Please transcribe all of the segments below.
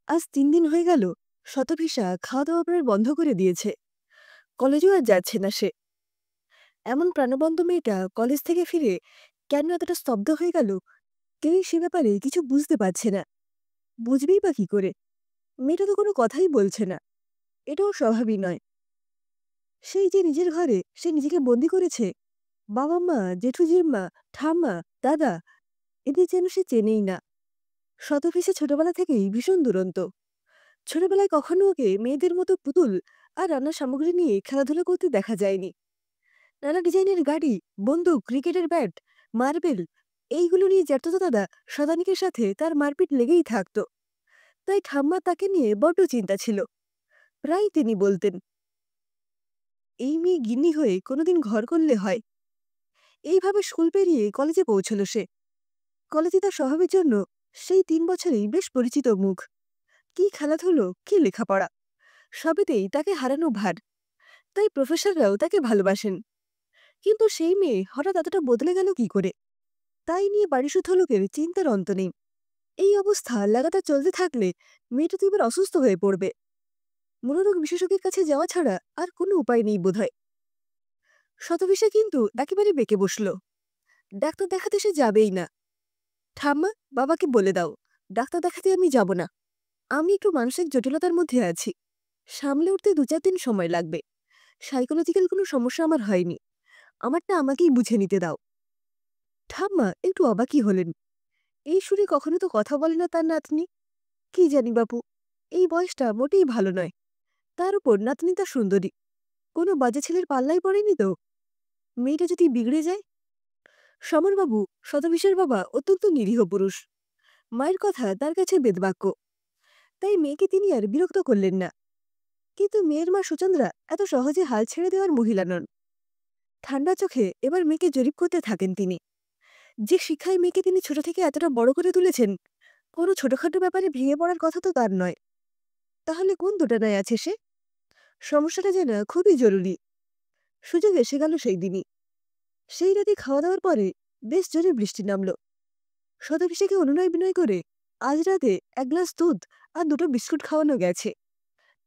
আজ ৩ দিন হয়ে গেল শতভিসা খাওয়া-দাওয়া প্রায় বন্ধ করে দিয়েছে। কলেজেও আর যাচ্ছে না সে। এমন প্রাণবন্ত মেয়েটা কলেজ থেকে ফিরে কেন এতটা স্তব্ধ হয়ে গেল, কেউই সে ব্যাপারে কিছু বুঝতে পারছে না। বুঝবেই বা কি করে? মেয়েটা তো কোনো কথাই বলছে না। এটাও স্বাভাবিক নয়। সেই যে নিজের ঘরে সে নিজেকে বন্দি করেছে, বাবা-মা, জেঠু-জেম্মা, ঠাম্মা, দাদা এদের যেন সে চেনেই না। শতভিসা ছোটবেলা থেকেই ভীষণ দুরন্ত। ছোটবেলায় কখনো ওকে মেয়েদের মতো পুতুল আর রান্নার সামগ্রী নিয়ে খেলাধুলা করতে দেখা যায়নি। নানা ডিজাইনের গাড়ি, বন্দুক, ক্রিকেটের ব্যাট, মার্বেল এইগুলো নিয়ে জ্যাঠতো দাদা শতানিকের সাথে তার মারপিট লেগেই থাকতো। তাই ঠাম্মা তাকে নিয়ে বড্ড চিন্তা ছিল। প্রায় তিনি বলতেন, এই মেয়ে গিন্নি হয়ে কোনোদিন ঘর করলে হয়। এইভাবে স্কুল পেরিয়ে কলেজে পৌঁছল সে। কলেজে তার স্বভাবের জন্য সেই ৩ বছরেই বেশ পরিচিত মুখ। কি খেলাধুলো, কি লেখাপড়া, সবেতেই তাকে হারানো ভার। তাই প্রফেসররাও তাকে ভালোবাসেন। কিন্তু সেই মেয়ে হঠাৎ এতটা বদলে গেল কি করে? তাই নিয়ে বাড়িসুদ্ধ লোকের চিন্তার অন্ত নেই। এই অবস্থা লাগাতার চলতে থাকলে মেয়েটা তো এবার অসুস্থ হয়ে পড়বে। মনোরোগ বিশেষজ্ঞের কাছে যাওয়া ছাড়া আর কোনো উপায় নেই বোধহয়। শতভিসা কিন্তু একেবারে বেঁকে বসল। ডাক্তার দেখাতে সে যাবেই না। ঠাম্মা, বাবাকে বলে দাও, ডাক্তার দেখাতে আমি যাব না। আমি একটু মানসিক জটিলতার মধ্যে আছি। সামলে উঠতে ২-৪ দিন সময় লাগবে। সাইকোলজিক্যাল কোনো সমস্যা আমার হয়নি। আমারটা আমাকেই বুঝে নিতে দাও। ঠাম্মা একটু অবাকই হলেন। এই সুরে কখনো তো কথা বলে না তার নাতনি। কি জানি বাপু, এই বয়সটা মোটেই ভালো নয়। তার উপর নাতনিটা সুন্দরী। কোনো বাজে ছেলের পাল্লায় পড়েনি তো? মেয়েটা যদি বিগড়ে যায়? সমরবাবু, শতভিসার বাবা অত্যন্ত নিরীহ পুরুষ। মায়ের কথা তার কাছে বেদবাক্য। তাই মেয়েকে তিনি আর বিরক্ত করলেন না। কিন্তু মেয়ের মা সুচন্দ্রা এত সহজে হাল ছেড়ে দেওয়ার মহিলা নন। ঠান্ডা চোখে এবার মেয়েকে জরিপ করতে থাকেন তিনি। যে শিক্ষায় মেয়েকে তিনি ছোট থেকে এতটা বড় করে তুলেছেন, কোনো ছোটখাটো ব্যাপারে ভেঙে পড়ার কথা তো তার নয়। তাহলে কোন দোটানায় আছে সে? সমস্যাটা যেন খুবই জরুরি। সুযোগ এসে গেল সেই দিনই। সেই রাতে খাওয়া দাওয়ার পরে বেশ জোরে বৃষ্টি নামল। শতভিসাকে অনুনয় বিনয় করে আজ রাতে ১ গ্লাস দুধ আর ২টো বিস্কুট খাওয়ানো গেছে।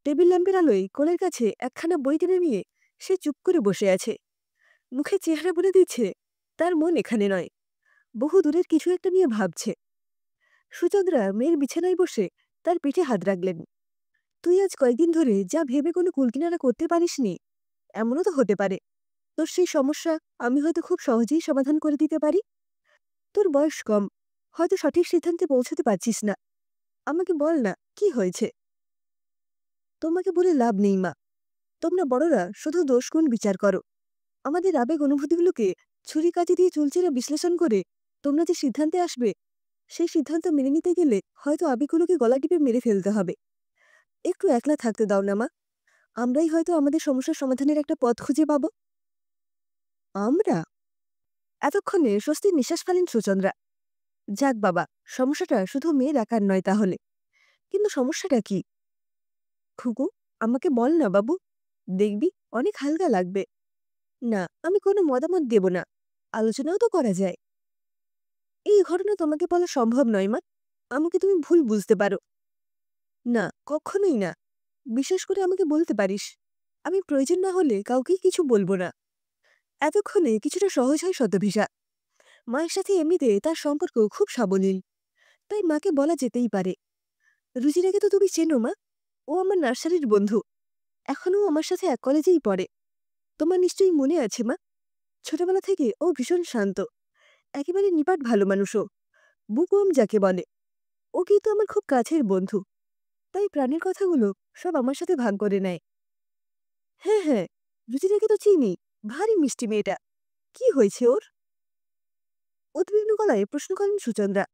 টেবিল ল্যাম্পের আলোয় কোলের কাছে একখানা বই টেনে নিয়ে সে চুপ করে বসে আছে। মুখে চেহারা বলে দিচ্ছে তার মন এখানে নয়, বহু দূরের কিছু একটা নিয়ে ভাবছে। সুচন্দ্রা মেয়ের বিছানায় বসে তার পিঠে হাত রাখলেন। তুই আজ কয়েকদিন ধরে যা ভেবে কোনো কুলকিনারা করতে পারিসনি, এমনও তো হতে পারে তোর সেই সমস্যা আমি হয়তো খুব সহজেই সমাধান করে দিতে পারি। তোর বয়স কম, হয়তো সঠিক সিদ্ধান্তে পৌঁছতে পারছিস না। আমাকে বল না, কি হয়েছে? তোমাকে বলে লাভ নেই মা। তোমরা বড়রা শুধু দোষ গুণ বিচার করো। আমাদের আবেগ অনুভূতিগুলোকে ছুরি-কাঁচি দিয়ে চুলচেরা বিশ্লেষণ করে তোমরা যে সিদ্ধান্তে আসবে, সেই সিদ্ধান্ত মেনে নিতে গেলে হয়তো আবেগগুলোকে গলা টিপে মেরে ফেলতে হবে। একটু একলা থাকতে দাও না মা। আমরাই হয়তো আমাদের সমস্যার সমাধানের একটা পথ খুঁজে পাব। আমরা? এতক্ষণে স্বস্তির নিঃশ্বাস ফেলেন সুচন্দ্রা। যাক বাবা, সমস্যাটা শুধু মেয়ের একার নয় তাহলে। কিন্তু সমস্যাটা কি? খুকু, আমাকে বল না বাবু। দেখবি অনেক হালকা লাগবে। না, আমি কোনো মতামত দেব না। আলোচনাও তো করা যায়। এই ঘটনা তোমাকে বলা সম্ভব নয় মা। আমাকে তুমি ভুল বুঝতে পারো। না, কখনোই না। বিশেষ করে আমাকে বলতে পারিস। আমি প্রয়োজন না হলে কাউকেই কিছু বলবো না। এতক্ষণে কিছুটা সহজ হয় শতভিসা। মায়ের সাথে এমনিতে তার সম্পর্ক খুব সাবলীল। তাই মাকে বলা যেতেই পারে। রুচিরাকে তো তুমি চেনো মা। ও আমার নার্সারির বন্ধু। এখনও আমার সাথে এক কলেজেই পড়ে। তোমার নিশ্চয়ই মনে আছে মা, ছোটবেলা থেকে ও ভীষণ শান্ত, একেবারে নিপাট ভালো মানুষ ও। বুকওয়ার্ম যাকে বলে। ও কিন্তু আমার খুব কাছের বন্ধু। তাই প্রাণের কথাগুলো সব আমার সাথে ভাগ করে নেয়। হ্যাঁ হ্যাঁ, রুচিরাকে তো চিনি। ভারী মিষ্টি মেয়েটা। কি হয়েছে ওর? উদ্বিগ্ন গলায় প্রশ্ন করেন সুচন্দ্রা।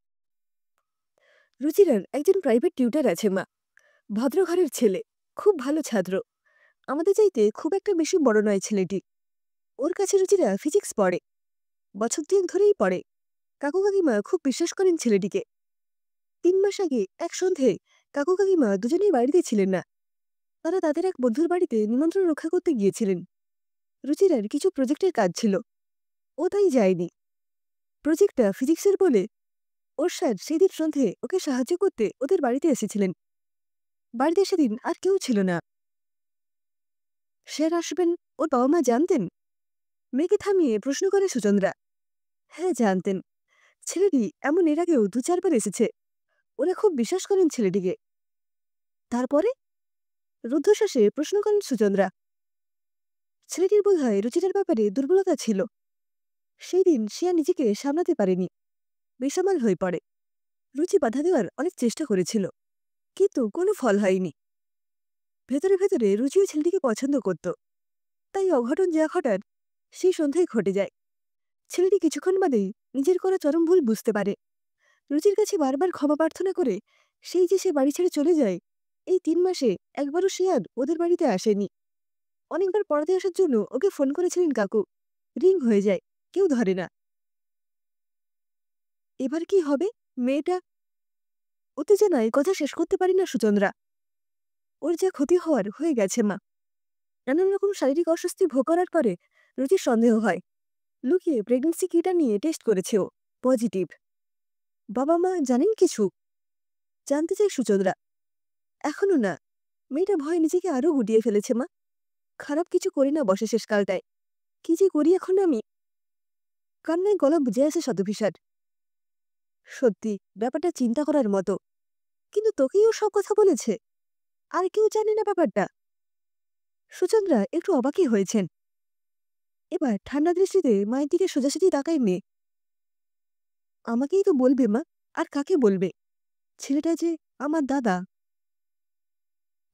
রুচিরার একজন প্রাইভেট টিউটার আছে মা। ভদ্র ঘরের ছেলে, খুব ভালো ছাত্র। আমাদের চাইতে খুব একটা বেশি বড় নয় ছেলেটি। ওর কাছে রুচিরা ফিজিক্স পড়ে। বছর ২ ধরেই পড়ে। কাকু কাকিমা খুব বিশ্বাস করেন ছেলেটিকে। ৩ মাস আগে এক সন্ধে কাকু কাকিমা দুজনেই বাড়িতে ছিলেন না। তারা তাদের এক বন্ধুর বাড়িতে নিমন্ত্রণ রক্ষা করতে গিয়েছিলেন। রুচিরার কিছু প্রজেক্টের কাজ ছিল। ও তাই যায়নি। প্রজেক্টটা ফিজিক্সের বলে ওর স্যার সেদিন সন্ধে ওকে সাহায্য করতে ওদের বাড়িতে এসেছিলেন। বাড়িতে সেদিন আর কেউ ছিল না। সে আর আসবেন ওর বাবা মা জানতেন? মেয়েকে থামিয়ে প্রশ্ন করে সুচন্দ্রা। হ্যাঁ জানতেন। ছেলেটি এমন এর আগেও ২-৪ বার এসেছে। ওরা খুব বিশ্বাস করেন ছেলেটিকে। তারপরে? রুদ্ধশ্বাসে প্রশ্ন করেন সুচন্দ্রা। ছেলেটির বোধহয় রুচিটার ব্যাপারে দুর্বলতা ছিল। সেই দিন সে আর নিজেকে সামলাতে পারেনি, বেসামাল হয়ে পড়ে। রুচি বাধা দেওয়ার অনেক চেষ্টা করেছিল, কিন্তু কোনো ফল হয়নি। ভেতরে ভেতরে রুচিও ছেলেটিকে পছন্দ করত। তাই অঘটন যা ঘটার সেই সন্ধ্যায় ঘটে যায়। ছেলেটি কিছুক্ষণ বাদেই নিজের করা চরম ভুল বুঝতে পারে। রুচির কাছে বারবার ক্ষমা প্রার্থনা করে সেই যে সে বাড়ি ছেড়ে চলে যায়, এই ৩ মাসে একবারও সে আর ওদের বাড়িতে আসেনি। অনেকবার পড়াতে আসার জন্য ওকে ফোন করেছিলেন কাকু, রিং হয়ে যায়, কেউ ধরে না। এবার কি হবে? মেয়েটা উত্তেজনায় কথা শেষ করতে পারি না সুচন্দ্রা। ওর যা ক্ষতি হওয়ার হয়ে গেছে মা। নানান রকম শারীরিক অস্বস্তি ভোগ করার পরে রুচির সন্দেহ হয়। লুকিয়ে প্রেগন্যান্সি কিটটা নিয়ে টেস্ট করেছে ও, পজিটিভ। বাবা মা জানেন কিছু? জানতে চাই সুচন্দ্রা। এখনো না। মেয়েটা ভয়ে নিজেকে আরো গুটিয়ে ফেলেছে মা। খারাপ কিছু করি না বসে শেষকালটায়। কি যে করি এখন আমি? কান্নায় গলা বুঝে আসে শতভিসার। সত্যি ব্যাপারটা চিন্তা করার মতো। কিন্তু তোকেই ও সব কথা বলেছে, আর কেউ জানে না ব্যাপারটা? সুচন্দ্রা একটু অবাকই হয়েছেন। এবার ঠান্ডা দৃষ্টিতে মায়ের দিকে সোজাসুজি তাকায় মেয়ে। আমাকেই তো বলবে মা, আর কাকে বলবে? ছেলেটা যে আমার দাদা।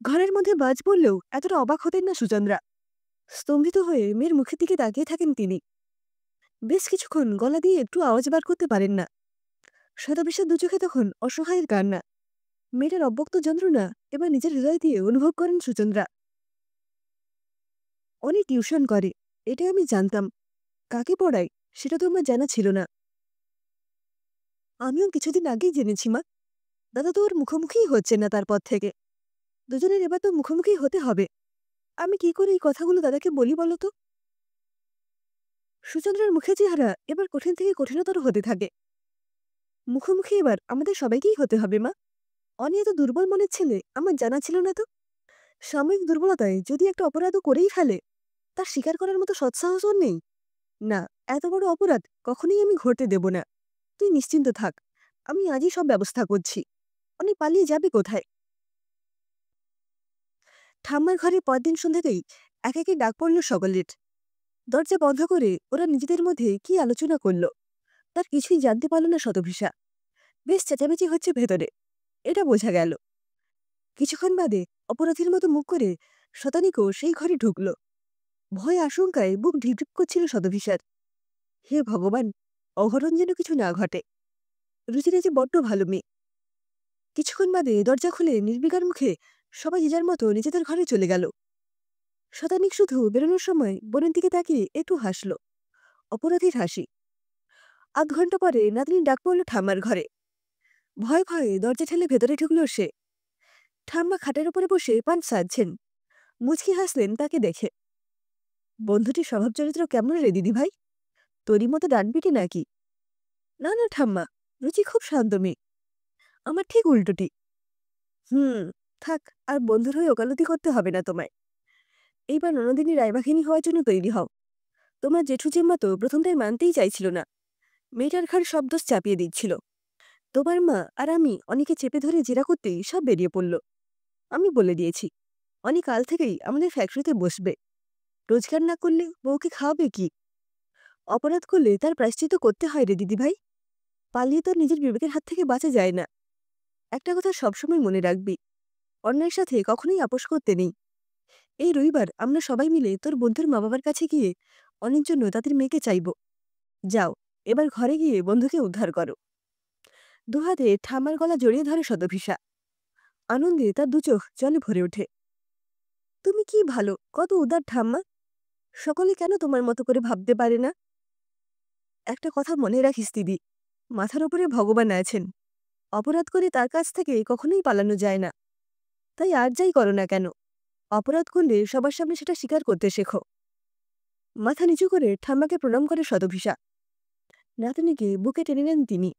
ঘরের মধ্যে বাজ বললেও এতটা অবাক হতেন না সুচন্দ্রা। স্তম্ভিত হয়ে মেয়ের মুখের দিকে তাকিয়ে থাকেন তিনি। বেশ কিছুক্ষণ গলা দিয়ে একটু আওয়াজ বার করতে পারেন না। শতবিশ্বাস দু চোখে তখন অসহায়ের কান্না। মেয়েটার অব্যক্ত যন্ত্রণা এবার নিজের হৃদয় দিয়ে অনুভব করেন সুচন্দ্রা। অনেক টিউশন করে, এটা আমি জানতাম। কাকে পড়ায় সেটা তো আমার জানা ছিল না। আমিও কিছুদিন আগেই জেনেছি মা। দাদা তো ওর মুখোমুখিই হচ্ছে না তারপর থেকে। দুজনের এবার তো মুখোমুখি হতে হবে। আমি কি করে এই কথাগুলো দাদাকে বলি বলো তো? সুচন্দ্রার মুখের চেহারা এবার কঠিন থেকে কঠিনতর হতে থাকে। মুখোমুখি এবার আমাদের সবাইকেই হতে হবে মা। অনি এত দুর্বল মনের ছেলে আমার জানা ছিল না তো। সাময়িক দুর্বলতায় যদি একটা অপরাধও করেই ফেলে, তার স্বীকার করার মতো সৎসাহস ওর নেই। না, এত বড় অপরাধ কখনোই আমি ঘটতে দেব না। তুই নিশ্চিন্ত থাক, আমি আজই সব ব্যবস্থা করছি। অনি পালিয়ে যাবে কোথায়? ঠাম্মার ঘরে পরদিন সন্ধ্যাতেই এক একে ডাক পড়ল সকলের। দরজা বন্ধ করে ওরা নিজেদের মধ্যে কি আলোচনা করল তার কিছুই জানতে পারল না শতভিসা। বেশ চেঁচামেচি হচ্ছে ভেতরে, এটা বোঝা গেল। কিছুক্ষণ বাদে অপরাধীর মতো মুখ করে শতানিকও সেই ঘরে ঢুকল। ভয় আশঙ্কায় বুক ঢিপঢিপ করছিল শতভিসার। হে ভগবান, অঘটন যেন কিছু না ঘটে। রুচিরা যে বড্ড ভালো মেয়ে। কিছুক্ষণ বাদে দরজা খুলে নির্বিকার মুখে সবাই যে যার মতো নিজেদের ঘরে চলে গেল। শতানিক শুধু বেরোনোর সময় বোনের দিকে তাকিয়ে একটু হাসল, অপরাধীর হাসি। আধ ঘন্টা পরে নাতনি ডাক পড়ল ঠাম্মার ঘরে। ভয়ে ভয়ে দরজা ঠেলে ভেতরে ঢুকল সে। ঠাম্মা খাটের উপরে বসে পান সাজছেন। মুচকি হাসলেন তাকে দেখে। বন্ধুটির স্বভাব চরিত্র কেমন রে দিদি ভাই? তোরই মতো ডানপিটে নাকি? না না ঠাম্মা, রুচি খুব শান্ত মেয়ে। আমার ঠিক উল্টোটি। হুম, থাক, আর বন্ধুর হয়ে ওকালতি করতে হবে না তোমায়। এইবার ননদিনী রায়বাঘিনী হওয়ার জন্য তৈরি হও। তোমার জেঠু জেম্মা তো প্রথমটাই মানতেই চাইছিল না। মেয়েটার ঘাড় সব দোষ চাপিয়ে দিচ্ছিল। তোমার মা আর আমি অনেকে চেপে ধরে জেরা করতেই সব বেরিয়ে পড়ল। আমি বলে দিয়েছি, অনেক কাল থেকেই আমাদের ফ্যাক্টরিতে বসবে। রোজগার না করলে বউকে খাওয়াবে কি? অপরাধ করলে তার প্রায়শ্চিত্ত করতে হয় রে দিদিভাই। পালিয়ে তো নিজের বিবেকের হাত থেকে বাঁচা যায় না। একটা কথা সবসময় মনে রাখবি, অন্যায়ের সাথে কখনোই আপোষ করতে নেই। এই রবিবার আমরা সবাই মিলে তোর বন্ধুর মা বাবার কাছে গিয়ে অনেক জন্য তাদের মেয়েকে চাইব। যাও, এবার ঘরে গিয়ে বন্ধুকে উদ্ধার করো। দুহাতে ঠাম্মার গলা জড়িয়ে ধরে শতভিসা। আনন্দে তার দু চোখ জলে ভরে ওঠে। তুমি কি ভালো, কত উদার ঠাম্মা। সকলে কেন তোমার মতো করে ভাবতে পারে না? একটা কথা মনে রাখিস দিদি, মাথার উপরে ভগবান আছেন। অপরাধ করে তার কাছ থেকে কখনোই পালানো যায় না। তাই আর যাই করো না কেন, অপরাধ করলে সবার সামনে সেটা স্বীকার করতে শেখো। মাথা নিচু করে ঠাম্মাকে প্রণাম করে শতভিসা। নাতনিকে বুকে টেনে নেন তিনি।